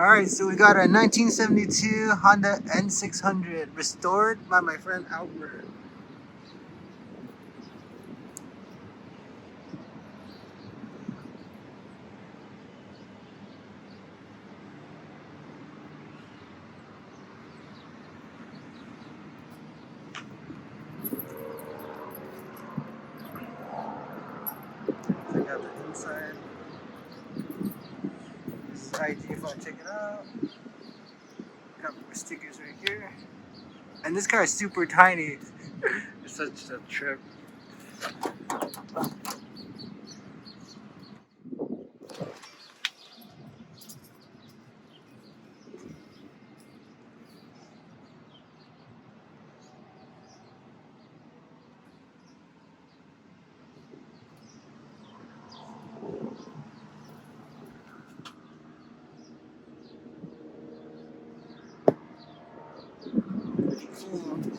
Alright, so we got a 1972 Honda N600 restored by my friend Albert. Check out the inside. This is IG if I check it out. Got more stickers right here. And this car is super tiny. It's such a trip.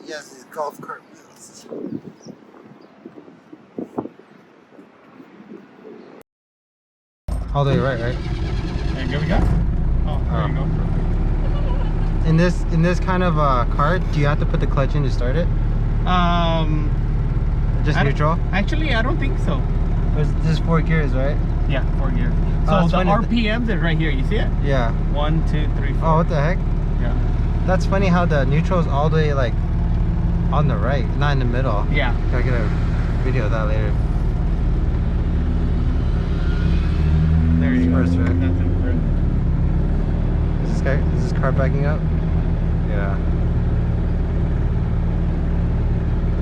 Yes, these golf cart wheels. All the way right? There you go. Oh, there you go. In this kind of cart, do you have to put the clutch in to start it? Just neutral? Actually, I don't think so. This is 4 gears, right? Yeah, 4 gears. So the RPMs are right here. You see it? Yeah. 1, 2, 3, 4. Oh, what the heck? Yeah. That's funny how the neutral is all the way like on the right, not in the middle. Yeah. Gotta get a video of that later. There you go. First, right? That's in first. Is this car backing up? Yeah.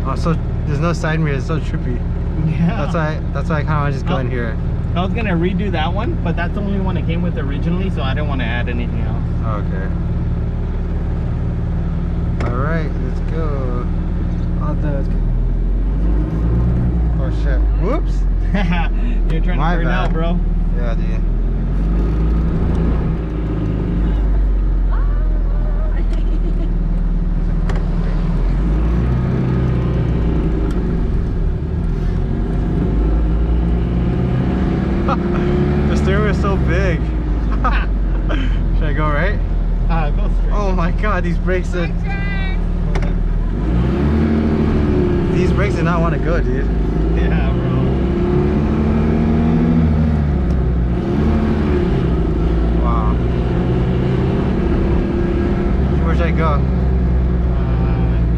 Oh, so there's no side mirror. It's so trippy. Yeah. That's why I kind of want to just go in here. I was gonna redo that one, but that's the only one it came with originally, so I didn't want to add anything else. Oh, okay. All right, let's go. Oh shit! Whoops! You're trying My to burn bad. out, bro. Yeah, dude. The steering wheel is so big. Should I go right? Go straight. Oh my god, these brakes are... These brakes do not want to go, dude. Yeah, bro. Wow. Where should I go?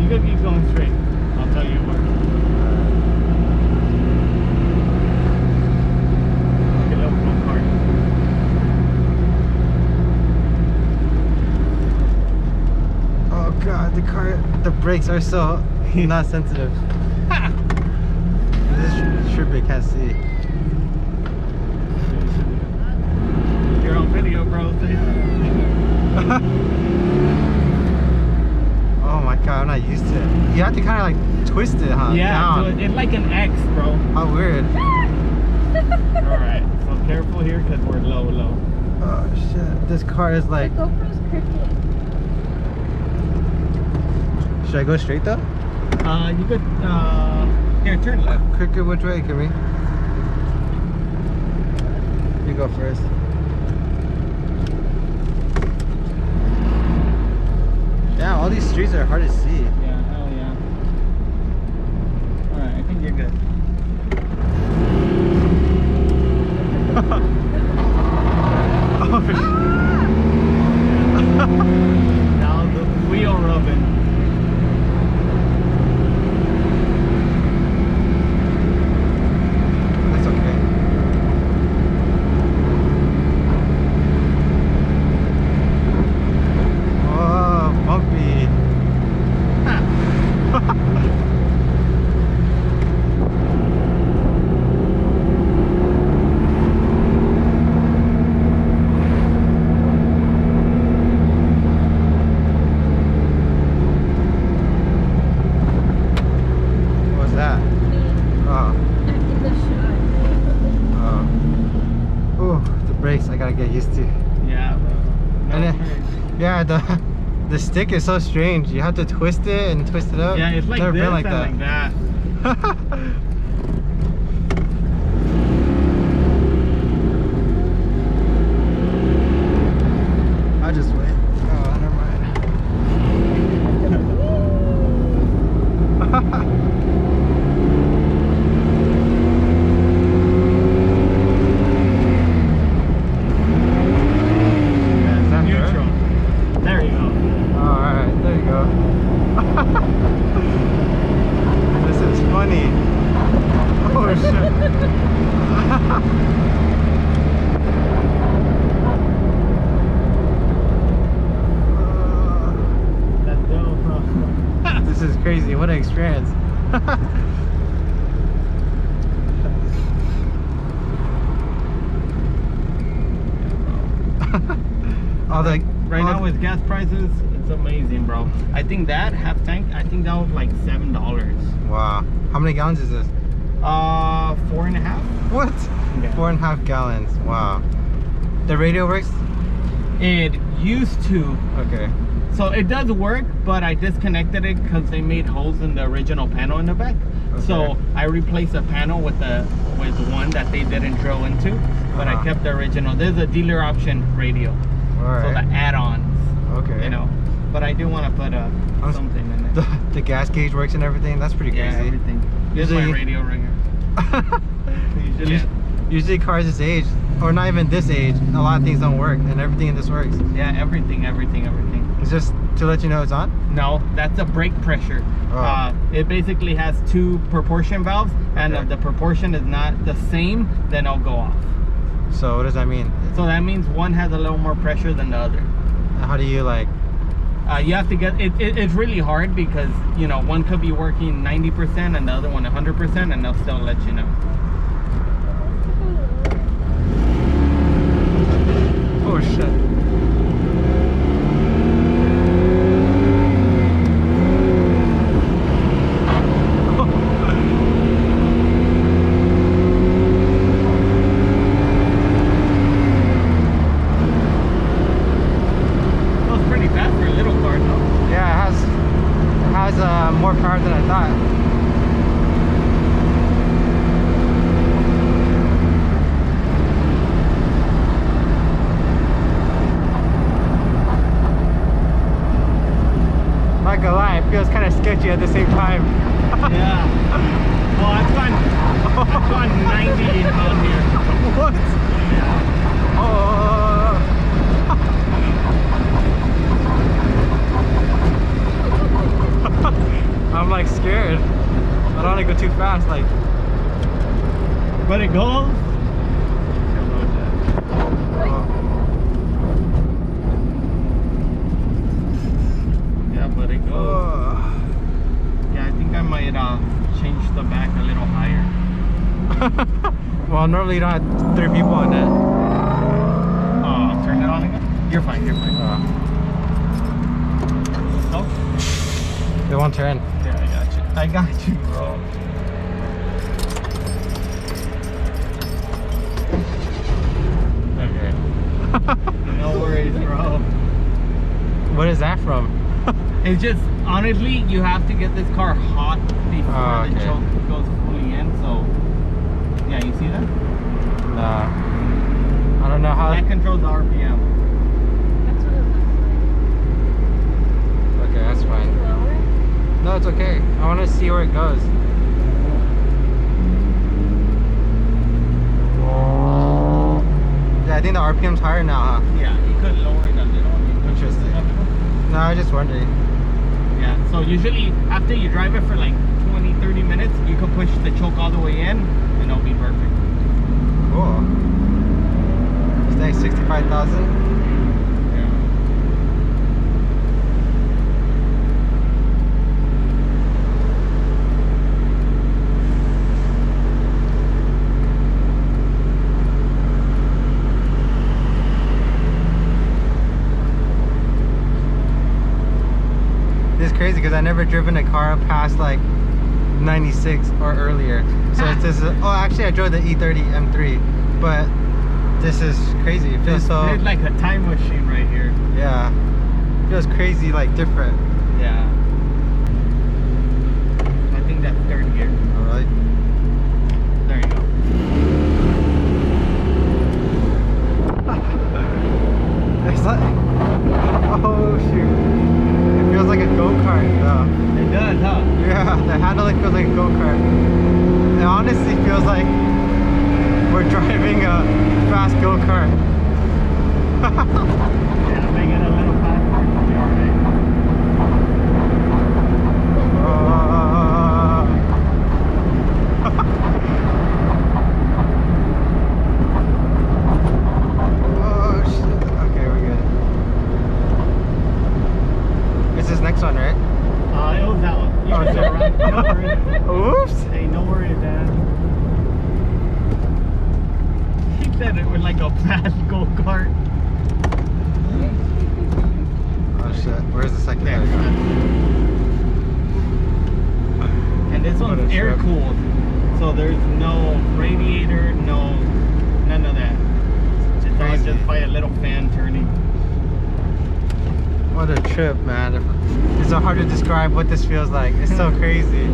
You could keep going straight. I'll tell you where. Look at that little car. Oh god, the brakes are so not sensitive. This is trippy, can't see. You're on video, bro. Oh my god, I'm not used to it. You have to kind of like twist it, huh? Yeah, Down. it's like an X, bro. How weird. Alright, so careful here because we're low. Oh shit, this car is like... The GoPro's crooked. Should I go straight though? You could, here, turn left. Cricket, which way, Kimmy? You go first. Yeah, all these streets are hard to see. Yeah, hell yeah. Alright, I think you're good. Oh shit. Now the wheel rubbing. That's okay. Oh, bumpy. What was that? Oh. In the shot. Oh, the brakes I gotta get used to. Yeah, bro. No And then, worries. yeah, the stick is so strange. You have to twist it and twist it up. Yeah, it's like Never this been like and that. like that. crazy. What an experience. All the Right now with gas prices, it's amazing, bro. I think that half tank, I think that was like $7. Wow. How many gallons is this? 4.5. What? Yeah. 4.5 gallons. Wow. The radio works? It used to. Okay. So it does work, but I disconnected it because they made holes in the original panel in the back. Okay. So I replaced the panel with one that they didn't drill into, but I kept the original. There's a dealer option radio. All right. So the add-ons. Okay. You know, but I do want to put something in it. The gas gauge works and everything. That's pretty crazy. Yeah, everything. This is my radio ringer. Usually cars this age, or not even this age, a lot of things don't work, and everything in this works. Yeah, everything. It's just to let you know it's on? No, that's a brake pressure. Oh. It basically has 2 proportion valves, and Okay. if the proportion is not the same, then it'll go off. So what does that mean? So that means one has a little more pressure than the other. How do you like... You have to get it's really hard because, you know, one could be working 90% and the other one 100%, and they'll still let you know. Oh shit. Goes pretty fast for a little car, though. Yeah, it has more power than I thought. Not gonna lie, it feels kind of sketchy at the same time. Yeah. Oh, I've gone 90 on here. What? Yeah. Oh. I'm like scared. I don't want to go too fast. Like, But it goes. Yeah, but it goes. Yeah, I think I might change the back a little higher. Well, normally you don't have 3 people on it. Turn it on again? You're fine, you're fine. Oh? They won't turn. Yeah, I got you, bro. Okay. No worries, bro. What is that from? It's just, honestly, you have to get this car hot before the choke goes fully in, so... Yeah, you see that? Nah. I don't know how... That controls the RPM. That's what it looks Okay, that's fine. like. Lower? No, it's okay. I want to see where it goes. Yeah, I think the RPM's higher now, huh? Yeah, you could lower it a little. Interesting. No, I was just wondering. Yeah, so usually after you drive it for like 20-30 minutes, you can push the choke all the way in and it'll be perfect. Cool. It's like 65,000. Yeah. This is crazy because I never driven a car past like 96 or earlier. So it's this. Oh, actually, I drove the E30 M3, but this is crazy. It feels so. It's like a time machine right here. Yeah. It feels crazy, like different. Yeah. I think that's third gear. Oh, really? There you go. It's like. Oh shoot. It feels like a go-kart though. It does, huh? Yeah, the handling feels like a go-kart. It honestly feels like we're driving a fast go-kart. Yeah, make it a little faster. It'll be alright. Oh shit. Okay, we're good. It's this next one, right? It was that one. You Oh, second. There. And this What a one's air trip. cooled, so there's no radiator, none of that. It's all Crazy. just by a little fan turning. What a trip, man. It's so hard to describe what this feels like. It's so crazy.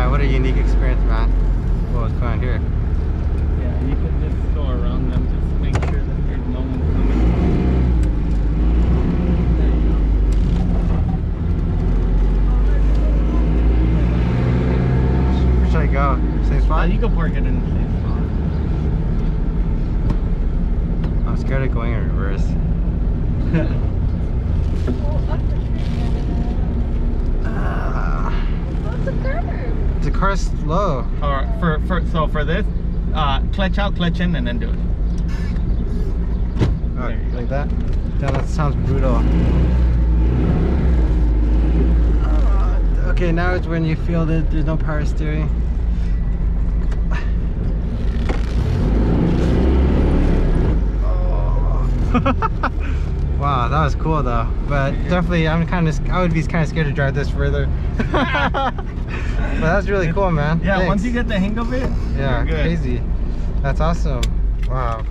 What a unique experience, man. What was going on here? Yeah, you can just go around them, just make sure that there's no one coming. There you go. Where should I go? Same spot? You can park it in the same spot. I'm scared of going in reverse. Well, up the tree. What's the curve? The car's slow. Or for this, clutch out, clutch in, and then do it. Oh, There you go. like that? Damn, that sounds brutal. Okay, now it's when you feel that there's no power steering. Oh. Wow, that was cool though. But definitely, I would be kind of scared to drive this further. But that's really cool, man. Yeah, Thanks. once you get the hang of it, Yeah, you're good. crazy. That's awesome. Wow.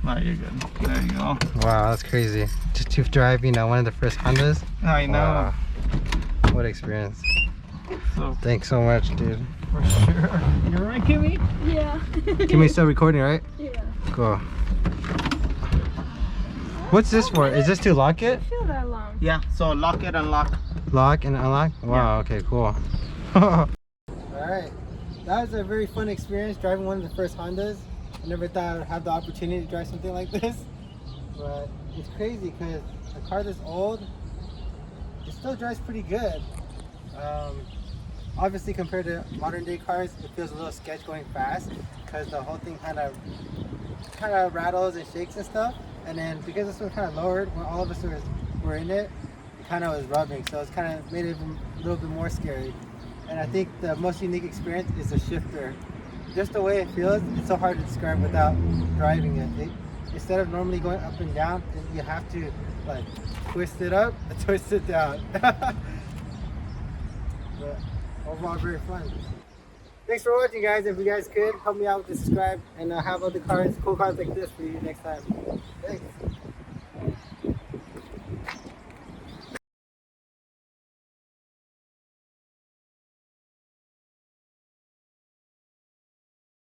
No, you're good. There you go. Wow, that's crazy. Just to drive, one of the first Hondas. I know. Wow. What experience. So Thanks so much, dude. for sure. You're right, Kimmy? Yeah. Kimmy's still recording, right? Yeah. Cool. What's this for? Is this to lock I it? don't feel that long. Yeah, so lock it, unlock. Lock and unlock? Wow, okay, cool. Alright, that was a very fun experience driving one of the first Hondas. I never thought I would have the opportunity to drive something like this. But it's crazy because a car this old, it still drives pretty good. Obviously compared to modern day cars, it feels a little sketch going fast because the whole thing kind of rattles and shakes and stuff. And then because this one kind of lowered, when all of us were in it, it kind of was rubbing. So it's kind of made it a little bit more scary. And I think the most unique experience is the shifter. Just the way it feels, it's so hard to describe without driving it. Instead of normally going up and down, you have to like twist it up and twist it down. But overall, very fun. Thanks for watching, guys. If you guys could help me out with the subscribe and have other cars, cool cars like this for you next time. Thanks.